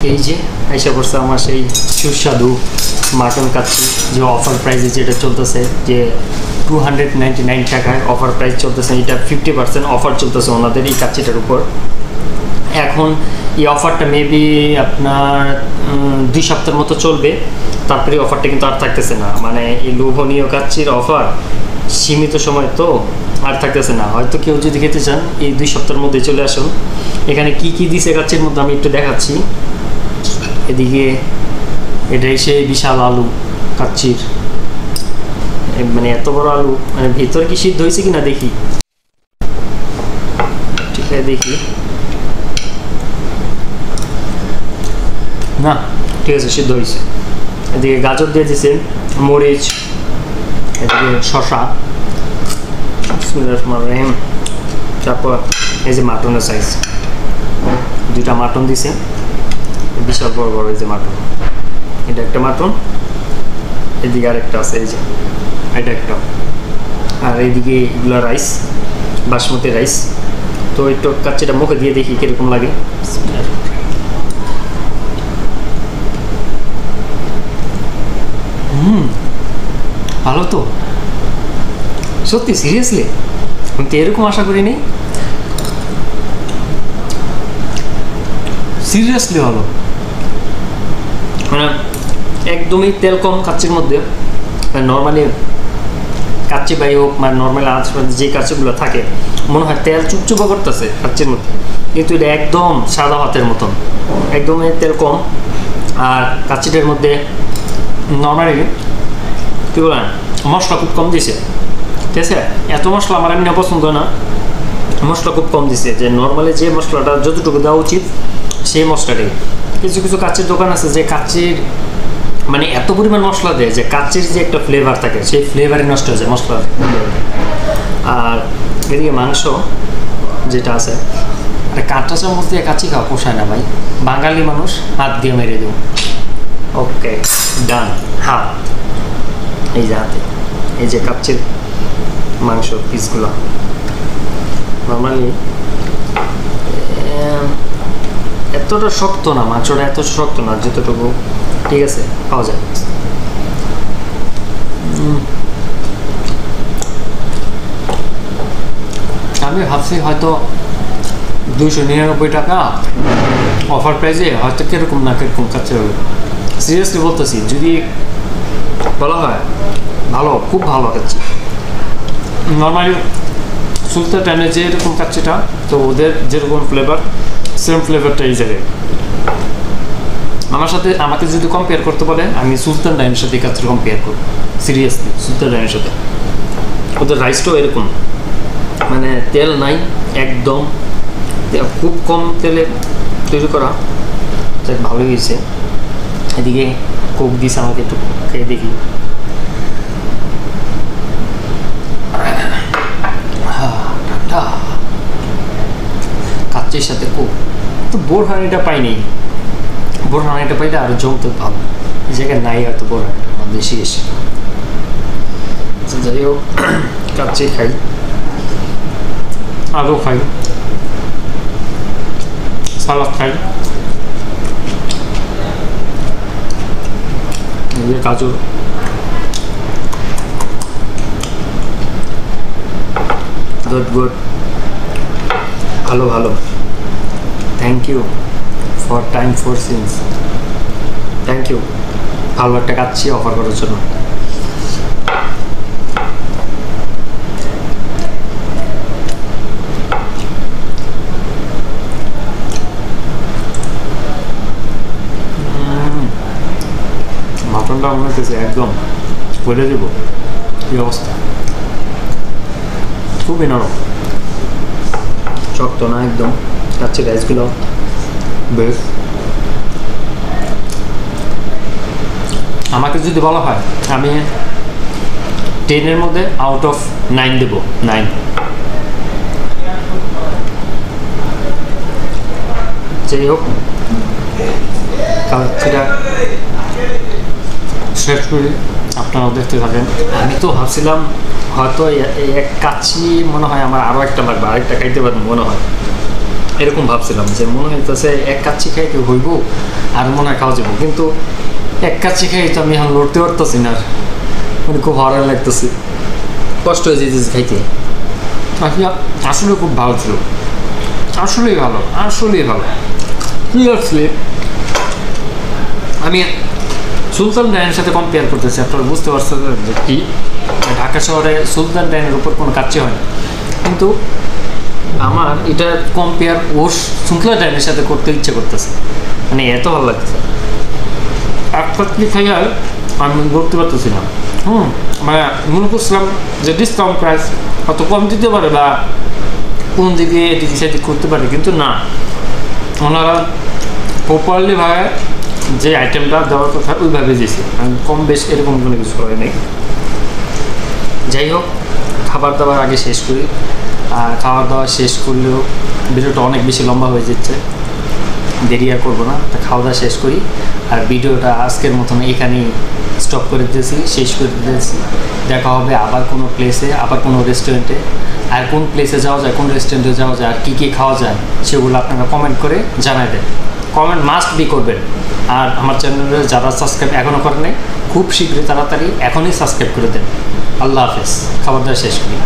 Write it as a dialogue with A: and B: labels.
A: এই যে আইসা পড়ছে আমার সেই সুস্বাদু মাটন কাচ্চি, যে অফার প্রাইসে যেটা চলতেছে, যে 299 টাকায় অফার প্রাইস চলতেছে। এটা 50% অফার চলতেছে ওনাদের এই কাচ্চিটার উপর। এখন এই অফারটা মেবি আপনার 2 সপ্তাহের মতো চলবে, তারপরে অফারটা কিন্তু আর থাকতেছে না। মানে এই লোভনীয় কাচ্চির অফার সীমিত সময় তো আর থাকতেছে না। হয়তো কেউ যদি খেতে চান এই 2 সপ্তাহের মধ্যে চলে আসুন। এখানে কি কি দিছে কাচ্চির মধ্যে আমি একটু দেখাচ্ছি। এদিকে এটাই সেই বিশাল আলু কাচ্চির, মানে এত বড় আলু, মানে ভিতরে কি সিদ্ধ হয়েছে কিনা দেখি। ঠিক আছে, দেখি। না, ঠিক আছে, সিদ্ধ হয়েছে। এদিকে গাজর দিয়ে দিয়েছে, মরিচ, এদিকে শসা, তারপর এই যে মাটনের সাইজ, 2টা মাটন দিছে, বিশাল বড় বড়। এই যে মাটন, এটা একটা মাটন, এদিকে আরেকটা আছে, এই যে এটা একটা, আর এইদিকে এগুলো রাইস, বাসমতি রাইস। তো একটু কাচ্চিটা মুখে দিয়ে দেখি কিরকম লাগে। ভালো তো, সত্যি সিরিয়াসলি আমি তো এরকম আশা করিনি। সিরিয়াসলি ভালো, মানে একদমই তেল কম কাচ্চির মধ্যে। নর্মালি কাচ্চি বাই হোক, মানে নর্মালি যে কাচ্চিগুলো থাকে মনে হয় তেল চুপচুপা করতেছে কাচ্চির মধ্যে, কিন্তু এটা একদম সাদা ভাতের মতন, একদমই তেল কম। আর কাচ্চিটার মধ্যে নর্মালি কী বলেন, মশলা খুব কম দিছে, ঠিক আছে। এত মশলা আমার এমনি পছন্দ না, মশলা খুব কম দিছে। যে নর্মালি যে মশলাটা যতটুকু দেওয়া উচিত সেই মশলাটাই। কিছু কিছু কাচ্চির দোকান আছে যে কাচ্চির মানে এত পরিমাণ মশলা দেয় যে কাচ্চির যে একটা ফ্লেভার থাকে সেই ফ্লেভারই নষ্ট হয়ে যায় মশলার। আর এদিকে মাংস যেটা আছে, আর কাঁটা চামচ দিয়ে কাচ্চি খাওয়া পোষায় না ভাই, বাঙালি মানুষ হাত দিয়ে মেরে দেব। ওকে ডান, হাত, এই যে হাতে, এই যে কাচ্চির মাংস পিসগুলো নর্মালি এতটা শক্ত না, মাংসটা এত শক্ত না, যতটুকু ঠিক আছে পাওয়া যায়। আমি ভাবছি হয়তো 299 টাকা অফার প্রাইসে হয়তো কিরকম না কিরকম কাছে হবে। সিরিয়াসলি বলতেছি, যদি বলা হয় ভালো, খুব ভালো কাচ্চি। নর্মালি সুলতান ডাইনের যে এরকম কাচ্চিটা, তো ওদের যেরকম ফ্লেভার সেম ফ্লেভারটা এই জায়গায়। আমাকে যদি কম্পেয়ার করতে বলে, আমি সুলতান ডাইনের সাথে কাচ্চির কম্পেয়ার করব সিরিয়াসলি। সুলতান ডাইনের সাথে ওদের রাইসটাও এরকম, মানে তেল নাই একদম, খুব কম তেলে তৈরি করা, তাই ভালোই হয়েছে। এদিকে কোক দিয়েছে আমাকে, একটু খেয়ে দেখি। ঠান্ডা কাচ্চির সাথে কোক। তো বোরহানিটা পাইনি, বোরহানিটা পাইলে আরও জমতে ভালো। এই জায়গায় নাই হয়তো বোরহানিটা, আমার দেশে এসে। যাই হোক, কাচ্চি খাই, আলু খাই, সালাদ খাই, গাজর, গুড, ভালো ভালো। Thank you for time for since, thank you ভালো একটা কাচ্চি অফার করার জন্য। মাটনটা মনে হচ্ছে একদম বলে দেব কি অবস্থা, খুবই নরম, শক্ত না একদম। কাচ্চি রাইসগুলো বেশ। আমাকে যদি বলা হয় আমি 10-এর মধ্যে আউট অফ 9 দেব, 9। যাই হোক, কাচ্চিটা শেষ করি, আপনারাও দেখতে থাকেন। আমি তো ভাবছিলাম হয়তো এক কাচ্চি মনে হয় আমার আরও একটা লাগবে, আরেকটা খাইতে পারবো মনে হয়। এরকম ভাবছিলাম যে মনে হইতেছে এক কাচ্চি খাই কেউ হইব আর মনে হয় খাওয়া যাবো, কিন্তু এক কাচ্চি খাই তো আমি এখন লড়তে পারতেছি না, মানে খুব ভালো লাগতেছে, কষ্ট হয়ে যেতেছে খাইতে। আসলে খুব ভালো ছিল, আসলেই ভালো, আসলেই ভালো। সিরিয়াসলি আমি সুলতান ডাইনের সাথে কম্পেয়ার করতেছি, আপনারা বুঝতে পারছেন যে কি ঢাকা শহরে সুলতান ডাইনের উপর কোনো কাচ্চি হয় না, কিন্তু আমার এটা কম্পেয়ার ওর সুলতান ডাইনের সাথে করতে ইচ্ছে করতেছে, মানে এত ভালো লাগতেছে। এক কাচ্চি খাইয়া আমি করতে পারতেছি না। মানে মনে করছিলাম যে ডিসকাউন্ট প্রাইস অত কম দিতে পারে বা কোন দিকে এদিকে সেদিক করতে পারে, কিন্তু না, ওনারা প্রপারলি ভাবে যে আইটেমটা দেওয়ার কথা ওইভাবে দিয়েছে, কম বেশ এরকম কোনো কিছু হয় নাই। যাই হোক, খাবার দাবার আগে শেষ করি, আর খাবার দাওয়া শেষ করলেও ভিডিওটা অনেক বেশি লম্বা হয়ে যাচ্ছে, দেরি আর করবো না, তা খাওয়া দাওয়া শেষ করি আর ভিডিওটা আজকের মতন এখানেই স্টপ করে দিয়েছি, শেষ করে দিয়েছি। দেখা হবে আবার কোনো প্লেসে, আবার কোনো রেস্টুরেন্টে, আর কোন প্লেসে যাওয়া যায়, কোন রেস্টুরেন্টে যাওয়া যায়, আর কী কী খাওয়া যায় সেগুলো আপনারা কমেন্ট করে জানাই দেন, কমেন্ট মাস্ট বি করবেন। আর আমার চ্যানেলে যারা সাবস্ক্রাইব এখনও করেন নাই, খুব শীঘ্রই তাড়াতাড়ি এখনই সাবস্ক্রাইব করে দেন। আল্লাহ হাফেজ, খাবার দাবার শেষ করি।